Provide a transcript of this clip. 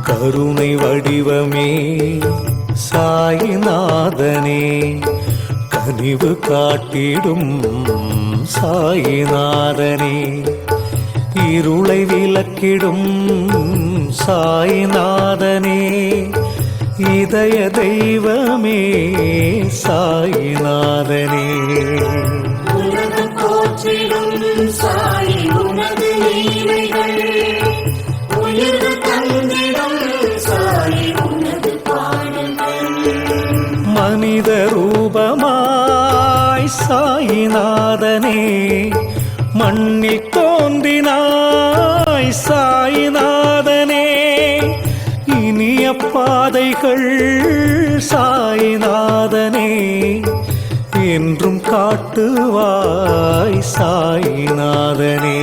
கருணை வடிவமே சாயிநாதனே, கனிவு காட்டிடும் சாயிநாதனே, இருளை விலக்கிடும் சாயிநாதனே, இதய தெய்வமே சாயிநாதனே. போற்றிடும் சாயி உனது லீலைகள், உயிர் தந்திடும் சாயி உனது பாடல்கள். மனித ரூபமாய் சாயிநாதனே, மண்ணில் தோன்றினாய் சாயிநாதனே, இனிய பாதைகள் சாயிநாதனே, என்றும் காட்டுவாய் சாயிநாதனே.